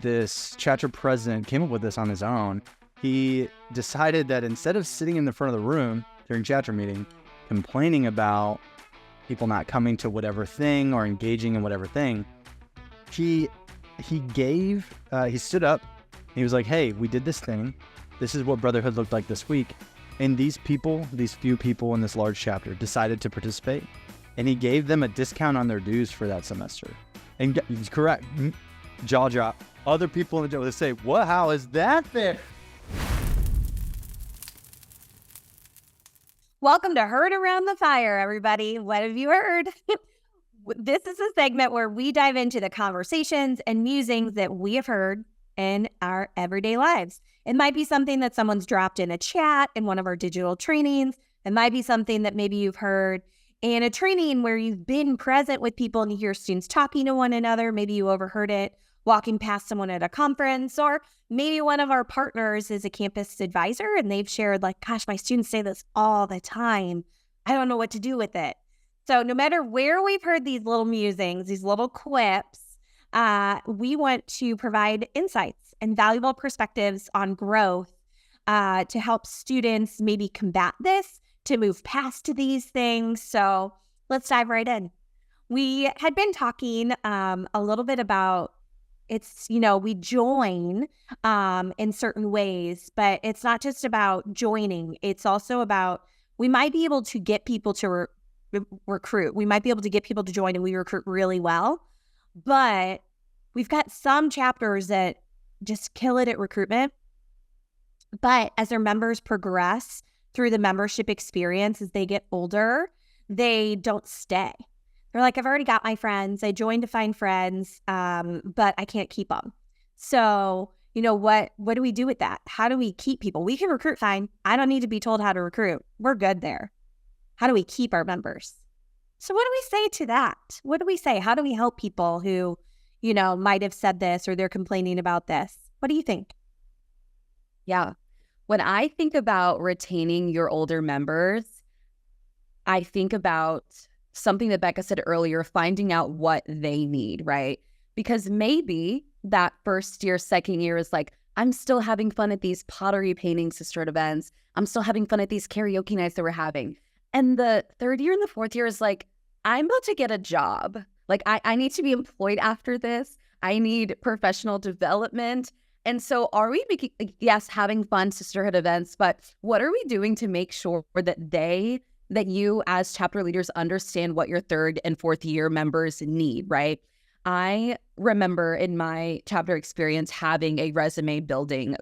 this chapter president came up with this on his own. He decided that instead of sitting in the front of the room during chapter meeting, complaining about people not coming to whatever thing or engaging in whatever thing, he stood up. He was like, hey, we did this thing. This is what brotherhood looked like this week. And these few people in this large chapter decided to participate. And he gave them a discount on their dues for that semester. And he's correct. Jaw drop. Other people in the jail would say, what? How is that fair? Welcome to Heard Around the Phire, everybody. What have you heard? This is a segment where we dive into the conversations and musings that we have heard in our everyday lives. It might be something that someone's dropped in a chat in one of our digital trainings. It might be something that maybe you've heard in a training where you've been present with people and you hear students talking to one another. Maybe you overheard it walking past someone at a conference, or maybe one of our partners is a campus advisor and they've shared like, gosh, my students say this all the time. I don't know what to do with it. So no matter where we've heard these little musings, these little quips, we want to provide insights and valuable perspectives on growth to help students maybe combat this, to move past these things. So let's dive right in. We had been talking a little bit about we join in certain ways, but it's not just about joining. It's also about, we might be able to get people to recruit. We might be able to get people to join and we recruit really well, but we've got some chapters that just kill it at recruitment. But as their members progress through the membership experience, as they get older, they don't stay. They're like, I've already got my friends. I joined to find friends, but I can't keep them. So, what do we do with that? How do we keep people? We can recruit fine. I don't need to be told how to recruit. We're good there. How do we keep our members? So what do we say to that? What do we say? How do we help people who, might have said this or they're complaining about this? What do you think? Yeah. When I think about retaining your older members, I think about something that Becca said earlier, finding out what they need, right? Because maybe that first year, second year is like, I'm still having fun at these pottery painting sisterhood events. I'm still having fun at these karaoke nights that we're having. And the third year and the fourth year is like, I'm about to get a job. Like, I need to be employed after this. I need professional development. And so are we making, yes, having fun sisterhood events, but what are we doing to make sure that you as chapter leaders understand what your third and fourth year members need, right? I remember in my chapter experience having a resume building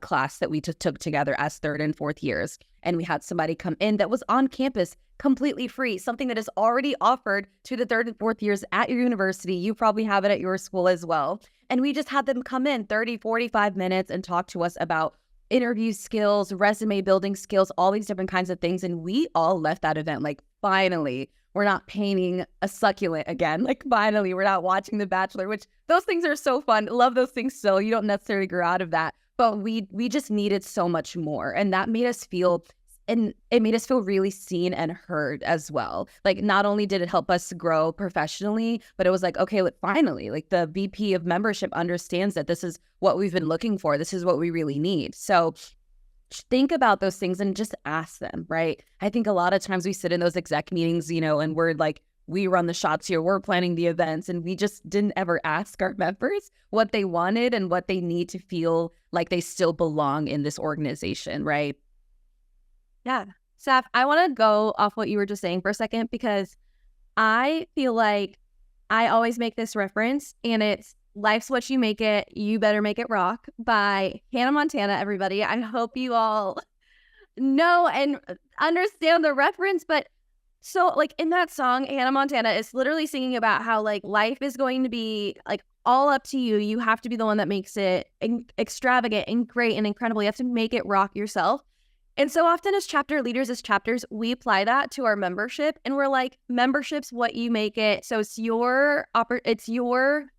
class that we took together as third and fourth years. And we had somebody come in that was on campus completely free, something that is already offered to the third and fourth years at your university. You probably have it at your school as well. And we just had them come in 30, 45 minutes and talk to us about interview skills, resume building skills, all these different kinds of things. And we all left that event like, finally, we're not painting a succulent again. Like, finally, we're not watching The Bachelor, which those things are so fun. Love those things still. You don't necessarily grow out of that. But we just needed so much more. And that made us feel, and it made us feel really seen and heard as well. Like, not only did it help us grow professionally, but it was like, okay, look, finally, like the VP of membership understands that this is what we've been looking for. This is what we really need. So think about those things and just ask them, right? I think a lot of times we sit in those exec meetings, and we're like, we run the shots here, we're planning the events, and we just didn't ever ask our members what they wanted and what they need to feel like they still belong in this organization, right? Yeah. Saf, I want to go off what you were just saying for a second, because I feel like I always make this reference, and it's Life's What You Make It, You Better Make It Rock by Hannah Montana, everybody. I hope you all know and understand the reference. But so like in that song, Hannah Montana is literally singing about how like life is going to be like all up to you. You have to be the one that makes it extravagant and great and incredible. You have to make it rock yourself. And so often as chapter leaders, as chapters, we apply that to our membership, and we're like, membership's what you make it. So it's your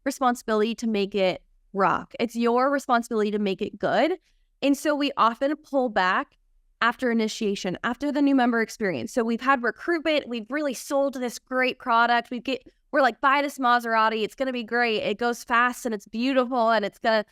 responsibility to make it rock. It's your responsibility to make it good. And so we often pull back after initiation, after the new member experience. So we've had recruitment, we've really sold this great product. We're like, buy this Maserati, it's going to be great. It goes fast and it's beautiful and it's going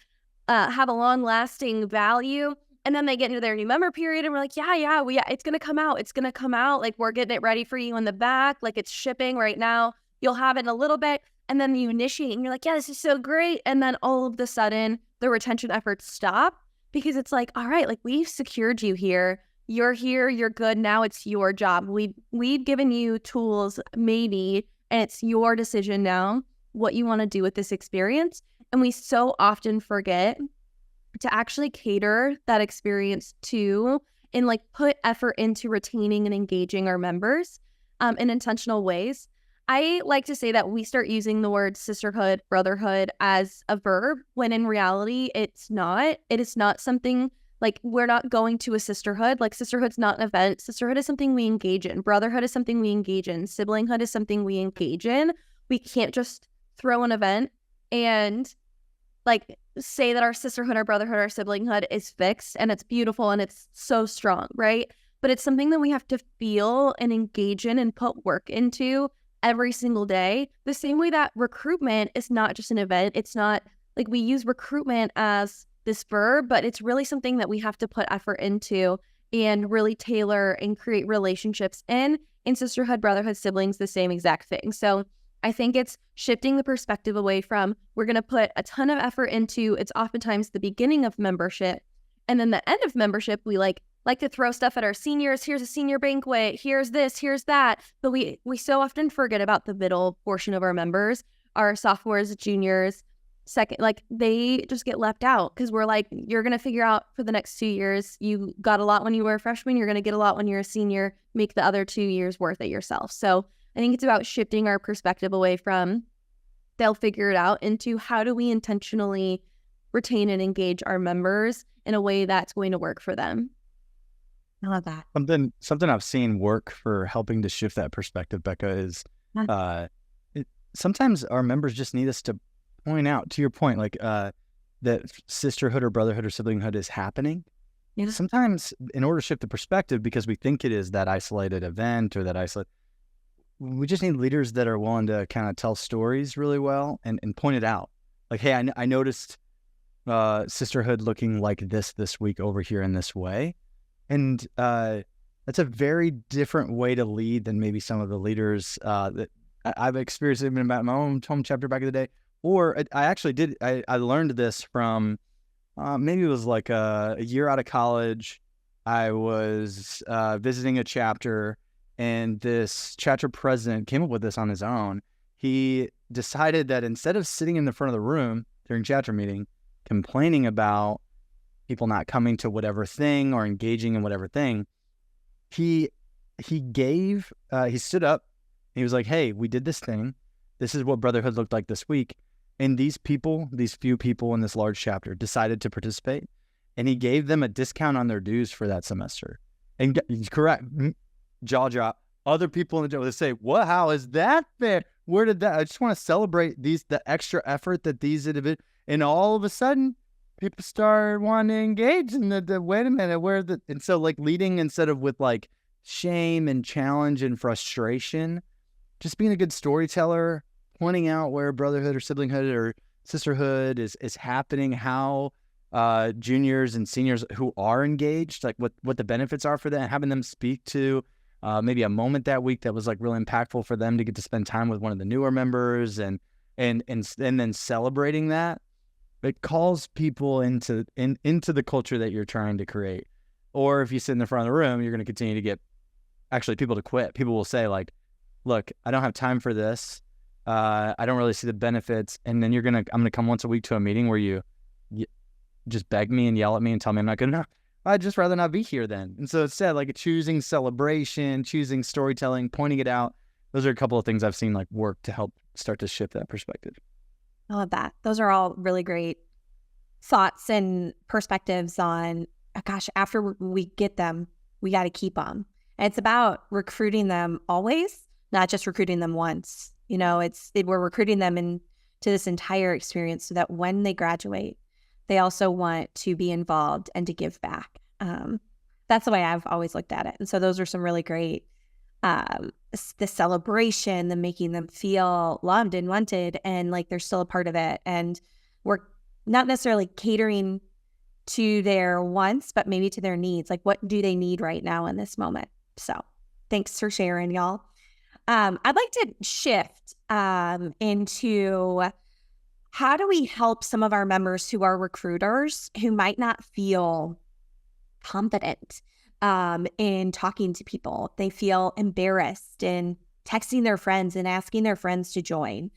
to have a long lasting value. And then they get into their new member period and we're like, yeah, it's going to come out. It's going to come out. Like, we're getting it ready for you in the back. Like, it's shipping right now. You'll have it in a little bit. And then you initiate and you're like, yeah, this is so great. And then all of a sudden the retention efforts stop because it's like, all right, like, we've secured you here. You're here. You're good. Now it's your job. We've given you tools maybe, and it's your decision now what you want to do with this experience. And we so often forget to actually cater that experience to and like put effort into retaining and engaging our members in intentional ways. I like to say that we start using the word sisterhood, brotherhood as a verb, when in reality, it's not. It is not something like, we're not going to a sisterhood. Like, sisterhood's not an event. Sisterhood is something we engage in. Brotherhood is something we engage in. Siblinghood is something we engage in. We can't just throw an event and like say that our sisterhood, our brotherhood, our siblinghood is fixed and it's beautiful and it's so strong, right? But it's something that we have to feel and engage in and put work into every single day. The same way that recruitment is not just an event. It's not like we use recruitment as this verb, but it's really something that we have to put effort into and really tailor and create relationships in sisterhood, brotherhood, siblings, the same exact thing. So I think it's shifting the perspective away from, we're going to put a ton of effort into, it's oftentimes the beginning of membership. And then the end of membership, we like to throw stuff at our seniors. Here's a senior banquet. Here's this, here's that. But we so often forget about the middle portion of our members, our sophomores, juniors, second, like, they just get left out because we're like, you're going to figure out for the next 2 years. You got a lot when you were a freshman. You're going to get a lot when you're a senior. Make the other 2 years worth it yourself. So I think it's about shifting our perspective away from they'll figure it out into how do we intentionally retain and engage our members in a way that's going to work for them. I love that. Something I've seen work for helping to shift that perspective, Becca, is sometimes our members just need us to point out, to your point, like that sisterhood or brotherhood or siblinghood is happening. Yeah. Sometimes in order to shift the perspective, because we think it is that isolated event or that we just need leaders that are willing to kind of tell stories really well and point it out. Like, hey, I noticed sisterhood looking like this week over here in this way. And that's a very different way to lead than maybe some of the leaders that I've experienced even about my own home chapter back in the day. Or I actually I learned this from maybe it was like a year out of college. I was visiting a chapter, and this chapter president came up with this on his own. He decided that instead of sitting in the front of the room during chapter meeting, complaining about people not coming to whatever thing or engaging in whatever thing, he stood up and he was like, hey, we did this thing. This is what brotherhood looked like this week. And these few people in this large chapter decided to participate, and he gave them a discount on their dues for that semester. And correct, jaw drop. Other people in the would say, "What? How is that fair? Where did that?" I just want to celebrate the extra effort that these individuals. And all of a sudden, people start wanting to engage in the wait a minute, and so like leading instead of with like shame and challenge and frustration, just being a good storyteller, pointing out where brotherhood or siblinghood or sisterhood is happening, how juniors and seniors who are engaged, like what the benefits are for them, and having them speak to maybe a moment that week that was like really impactful for them to get to spend time with one of the newer members, and then celebrating that. It calls people into the culture that you're trying to create. Or if you sit in the front of the room, you're going to continue to get actually people to quit. People will say like, look, I don't have time for this. I don't really see the benefits. And then I'm going to come once a week to a meeting where you just beg me and yell at me and tell me I'm not good enough. I'd just rather not be here then. And so instead, like choosing celebration, choosing storytelling, pointing it out. Those are a couple of things I've seen like work to help start to shift that perspective. I love that. Those are all really great thoughts and perspectives on, gosh, after we get them, we got to keep them. And it's about recruiting them always, not just recruiting them once. You know, we're recruiting them into this entire experience so that when they graduate, they also want to be involved and to give back. That's the way I've always looked at it. And so those are some really great, the celebration, the making them feel loved and wanted and like they're still a part of it. And we're not necessarily catering to their wants, but maybe to their needs. Like, what do they need right now in this moment? So thanks for sharing, y'all. I'd like to shift into how do we help some of our members who are recruiters who might not feel confident in talking to people. They feel embarrassed in texting their friends and asking their friends to join.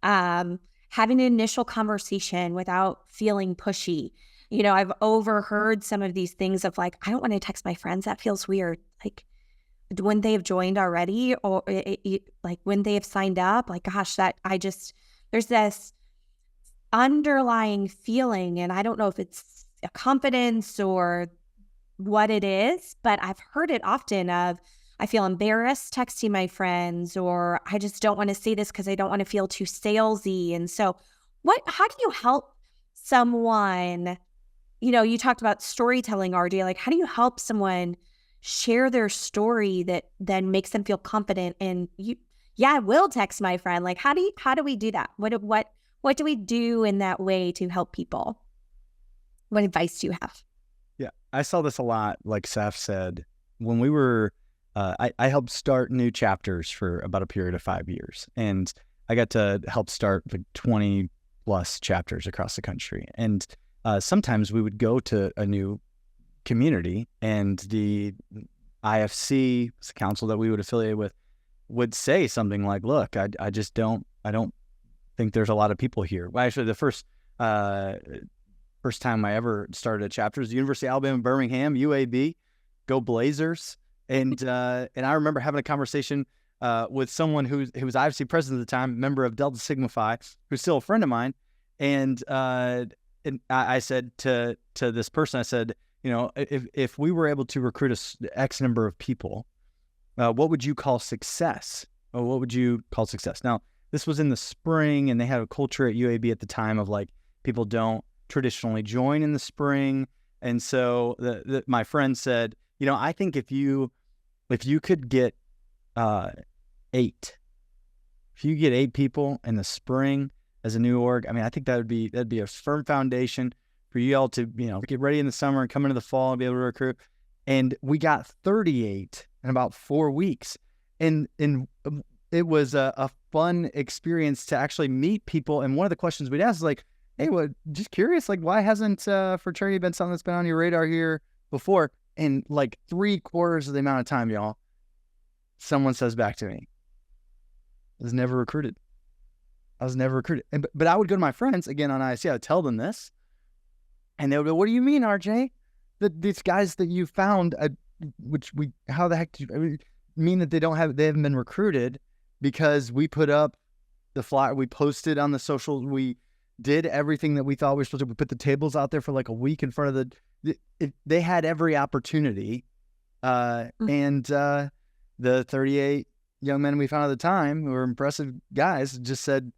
Having an initial conversation without feeling pushy. You know, I've overheard some of these things of like, I don't want to text my friends. That feels weird. Like when they have joined already or like when they have signed up, like, gosh, there's this underlying feeling. And I don't know if it's a confidence or what it is, but I've heard it often of, I feel embarrassed texting my friends, or I just don't want to say this because I don't want to feel too salesy. And so how do you help someone, you know, you talked about storytelling, RJ, like how do you help someone share their story that then makes them feel confident and I will text my friend. Like, how do we do that? What do we do in that way to help people? What advice do you have? Yeah, I saw this a lot, like Seth said, when we were, I helped start new chapters for about a period of 5 years. And I got to help start like 20 plus chapters across the country. And sometimes we would go to a new community and the IFC, the council that we would affiliate with, would say something like, look, I don't think there's a lot of people here. Well, actually, the first time I ever started a chapter was the University of Alabama, Birmingham, UAB, go Blazers. And I remember having a conversation with someone who was IFC president at the time, member of Delta Sigma Phi, who's still a friend of mine. And I said to this person, I said, you know, if we were able to recruit X number of people, what would you call success? Or what would you call success? Now, this was in the spring, and they had a culture at UAB at the time of like, people don't traditionally join in the spring. And so my friend said, you know, I think if you could get 8 people in the spring as a new org, I mean, I think that'd be a firm foundation for you all to, you know, get ready in the summer and come into the fall and be able to recruit. And we got 38 in about 4 weeks. And it was a fun experience to actually meet people. And one of the questions we'd ask is like, hey, well, just curious, like, why hasn't fraternity been something that's been on your radar here before? And like 3/4 of the amount of time, y'all, someone says back to me, I was never recruited. But I would go to my friends, again, on ISC, I would tell them this. And they would go, what do you mean, RJ? These guys that you found, how the heck do you mean that they haven't been recruited? Because we put up the flyer, we posted on the social, we did everything that we thought we were supposed to. We put the tables out there for like a week in front of they had every opportunity. And the 38 young men we found at the time, who were impressive guys, just said,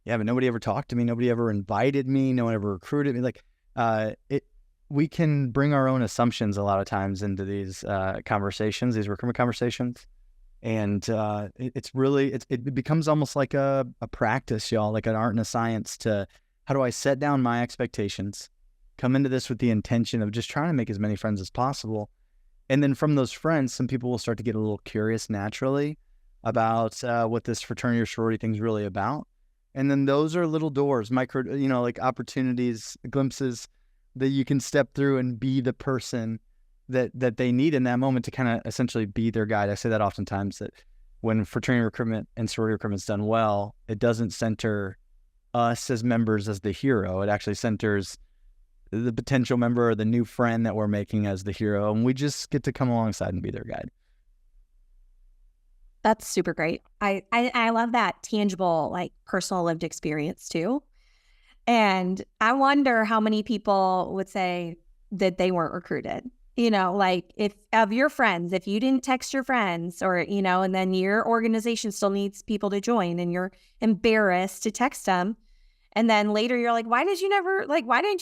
yeah, but nobody ever talked to me. Nobody ever invited me. No one ever recruited me. Like, we can bring our own assumptions a lot of times into these conversations, these recruitment conversations. And it becomes almost like a practice, y'all, like an art and a science to how do I set down my expectations, come into this with the intention of just trying to make as many friends as possible. And then from those friends, some people will start to get a little curious naturally about what this fraternity or sorority thing's really about. And then those are little doors, like opportunities, glimpses that you can step through and be the person that they need in that moment to kind of essentially be their guide. I say that oftentimes, that when fraternity recruitment and sorority recruitment is done well, it doesn't center us as members as the hero. It actually centers the potential member or the new friend that we're making as the hero. And we just get to come alongside and be their guide. That's super great. I love that tangible, like personal lived experience too. And I wonder how many people would say that they weren't recruited. You know, like if of your friends, if you didn't text your friends or, you know, and then your organization still needs people to join and you're embarrassed to text them. And then later you're like, why didn't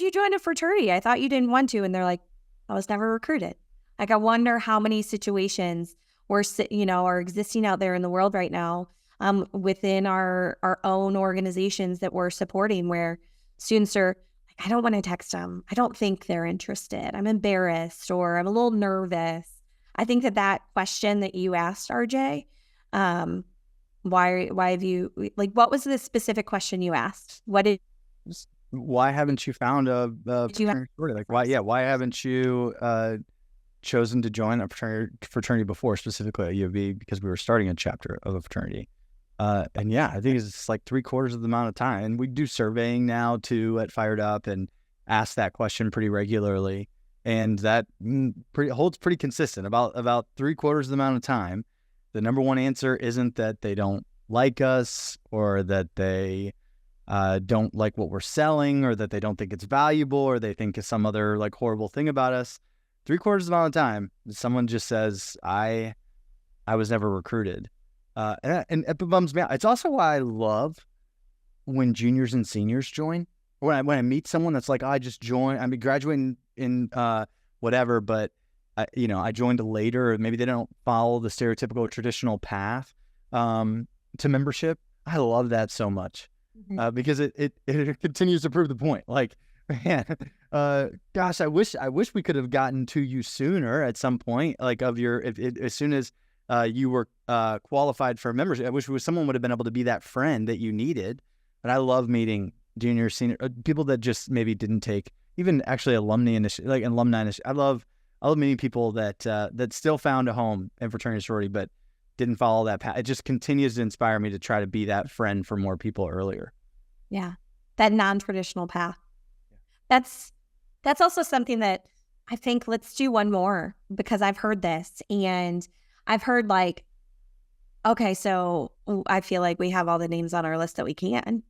you join a fraternity? I thought you didn't want to. And they're like, I was never recruited. Like, I wonder how many situations are existing out there in the world right now, within our own organizations that we're supporting, where students are like, I don't want to text them. I don't think they're interested. I'm embarrassed, or I'm a little nervous. I think that question that you asked, RJ, why have you, like, what was the specific question you asked? Why haven't you found a fraternity sorority? Like, why haven't you chosen to join a fraternity before, specifically at U of B, because we were starting a chapter of a fraternity. And yeah, I think it's like 3/4 of the amount of time. And we do surveying now too at Phired Up and ask that question pretty regularly. And that holds pretty consistent. About 3/4 of the amount of time, the number one answer isn't that they don't like us, or that they don't like what we're selling, or that they don't think it's valuable, or they think it's some other like horrible thing about us. 3/4 of the amount of time, someone just says, I was never recruited. And it bums me out. It's also why I love when juniors and seniors join. When I meet someone that's like, I just joined, I mean, graduating in whatever, but I joined later, or maybe they don't follow the stereotypical traditional path to membership. I love that so much, because it continues to prove the point. Like, man, gosh, I wish we could have gotten to you sooner at some point, like as soon as you were qualified for membership. I wish someone would have been able to be that friend that you needed. But I love meeting junior, senior people that just maybe didn't take even actually alumni initiative. I love meeting people that still found a home in fraternity sorority, but didn't follow that path. It just continues to inspire me to try to be that friend for more people earlier. Yeah, that non-traditional path. That's also something that I think, let's do one more, because I've heard this, and I've heard like, okay, so I feel like we have all the names on our list that we can.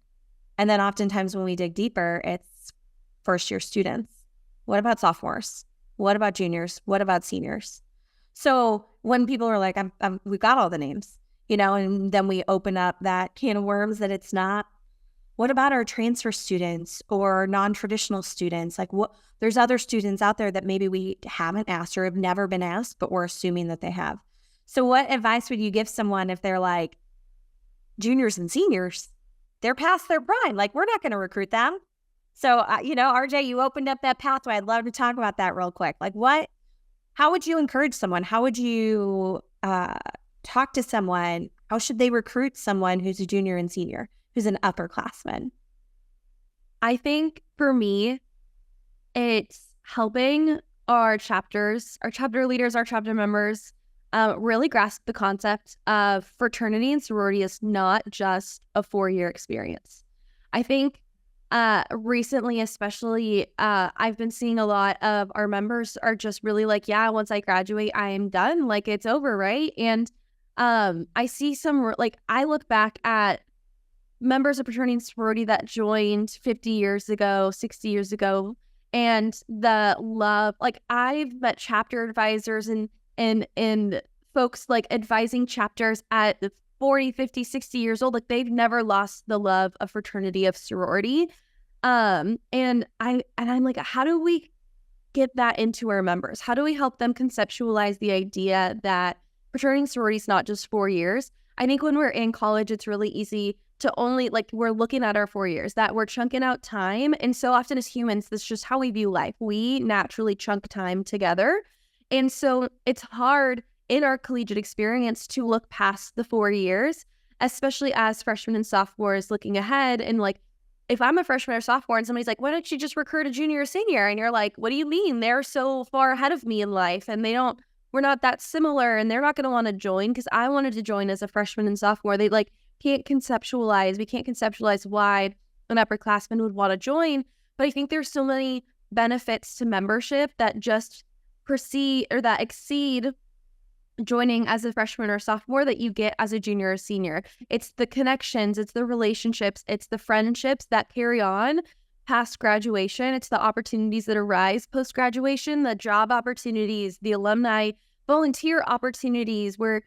And then oftentimes when we dig deeper, it's first year students. What about sophomores? What about juniors? What about seniors? So when people are like, we've got all the names, and then we open up that can of worms that it's not. What about our transfer students or non-traditional students? Like, there's other students out there that maybe we haven't asked or have never been asked, but we're assuming that they have. So what advice would you give someone if they're like, juniors and seniors, they're past their prime, like, we're not going to recruit them? So, RJ, you opened up that pathway. I'd love to talk about that real quick. Like, how would you encourage someone? How would you talk to someone? How should they recruit someone who's a junior and senior, who's an upperclassman? I think for me, it's helping our chapter leaders, our chapter members, really grasp the concept of fraternity and sorority is not just a 4-year experience. I think recently, especially, I've been seeing a lot of our members are just really like, yeah, once I graduate, I am done. Like, it's over, right? And I see I look back at members of fraternity and sorority that joined 50 years ago, 60 years ago, and the love, like, I've met chapter advisors and folks like advising chapters at 40, 50, 60 years old. Like, they've never lost the love of fraternity, of sorority. And I'm like, how do we get that into our members? How do we help them conceptualize the idea that fraternity and sorority is not just 4 years? I think when we're in college, it's really easy to only, like, we're looking at our 4 years, that we're chunking out time. And so often as humans, that's just how we view life. We naturally chunk time together. And so it's hard in our collegiate experience to look past the 4 years, especially as freshmen and sophomores looking ahead. And like, if I'm a freshman or sophomore and somebody's like, why don't you just recruit a junior or senior? And you're like, what do you mean? They're so far ahead of me in life, and we're not that similar, and they're not going to want to join, because I wanted to join as a freshman and sophomore. They we can't conceptualize why an upperclassman would want to join. But I think there's so many benefits to membership that just exceed joining as a freshman or sophomore that you get as a junior or senior. It's the connections, it's the relationships, it's the friendships that carry on past graduation. It's the opportunities that arise post-graduation, the job opportunities, the alumni volunteer opportunities where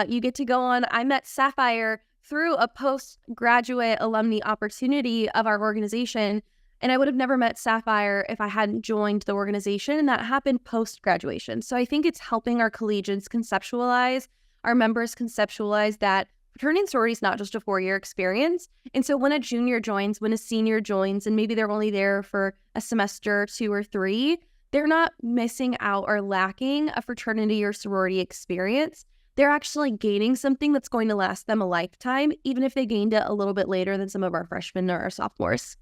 you get to go on. I met Sapphire through a postgraduate alumni opportunity of our organization. And I would have never met Sapphire if I hadn't joined the organization, and that happened post-graduation. So I think it's helping our collegians conceptualize, our members conceptualize that fraternity and sorority is not just a 4-year experience. And so when a junior joins, when a senior joins, and maybe they're only there for a semester, 2 or 3, they're not missing out or lacking a fraternity or sorority experience. They're actually gaining something that's going to last them a lifetime, even if they gained it a little bit later than some of our freshmen or our sophomores.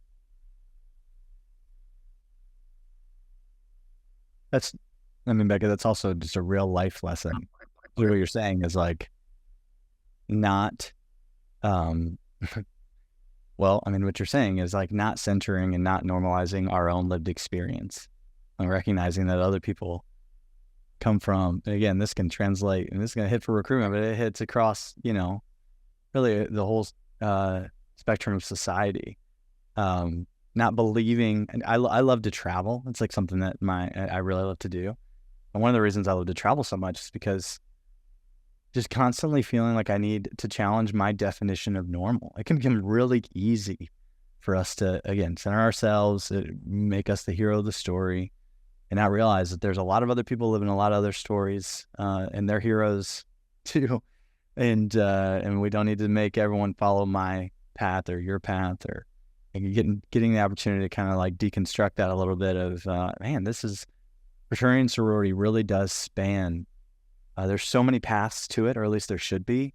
Becca, that's also just a real life lesson. What you're saying is like not, what you're saying is like not centering and not normalizing our own lived experience and recognizing that other people come from, and again, this can translate, and this is going to hit for recruitment, but it hits across, really the whole spectrum of society. Not believing, and I love to travel. It's like something that I really love to do. And one of the reasons I love to travel so much is because just constantly feeling like I need to challenge my definition of normal. It can become really easy for us to, again, center ourselves, make us the hero of the story, and not realize that there's a lot of other people living a lot of other stories, and they're heroes too. And we don't need to make everyone follow my path or your path, or getting the opportunity to kind of like deconstruct that a little bit of, this is fraternity and sorority really does span. There's so many paths to it, or at least there should be,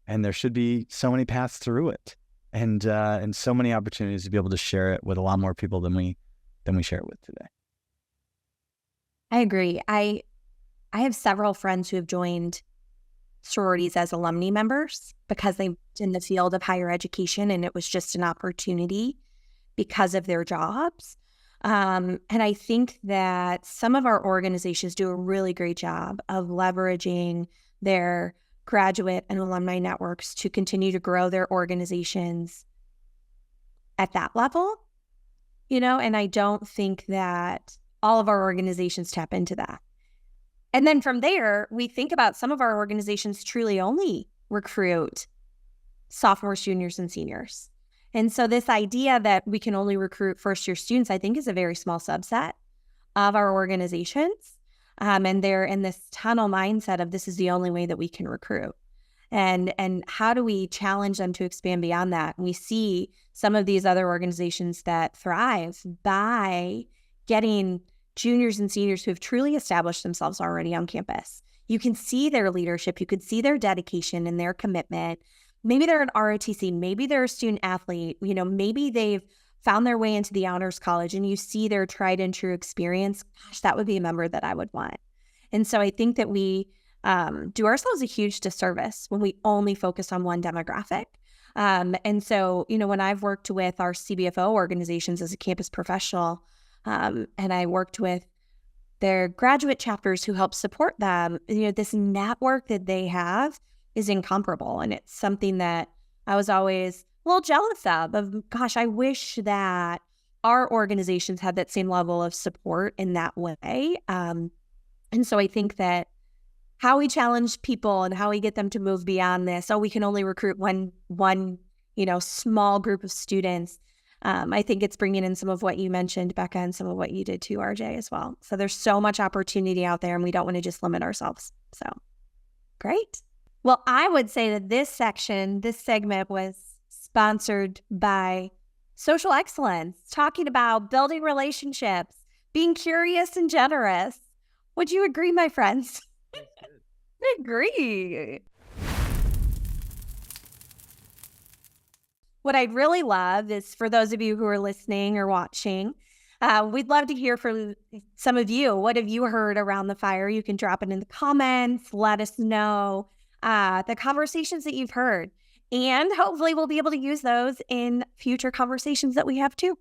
and there should be so many paths through it, and so many opportunities to be able to share it with a lot more people than we share it with today. I agree. I have several friends who have joined sororities as alumni members because they worked in the field of higher education, and it was just an opportunity because of their jobs. And I think that some of our organizations do a really great job of leveraging their graduate and alumni networks to continue to grow their organizations at that level, and I don't think that all of our organizations tap into that. And then from there, we think about some of our organizations truly only recruit sophomores, juniors, and seniors. And so this idea that we can only recruit first-year students, I think, is a very small subset of our organizations. And they're in this tunnel mindset of this is the only way that we can recruit. And how do we challenge them to expand beyond that? We see some of these other organizations that thrive by getting juniors and seniors who have truly established themselves already on campus. You can see their leadership. You could see their dedication and their commitment. Maybe they're an ROTC. Maybe they're a student athlete. Maybe they've found their way into the honors college, and you see their tried and true experience. Gosh, that would be a member that I would want. And so I think that we do ourselves a huge disservice when we only focus on one demographic. And so, when I've worked with our CBFO organizations as a campus professional, and I worked with their graduate chapters who help support them, this network that they have is incomparable. And it's something that I was always a little jealous of gosh, I wish that our organizations had that same level of support in that way. And so I think that how we challenge people and how we get them to move beyond this, we can only recruit one small group of students. I think it's bringing in some of what you mentioned, Becca, and some of what you did too, RJ, as well. So there's so much opportunity out there, and we don't want to just limit ourselves. So great. Well, I would say that this segment was sponsored by Social Excellence, talking about building relationships, being curious and generous. Would you agree, my friends? I agree. What I'd really love is for those of you who are listening or watching, we'd love to hear from some of you. What have you heard around the fire? You can drop it in the comments. Let us know the conversations that you've heard. And hopefully we'll be able to use those in future conversations that we have too.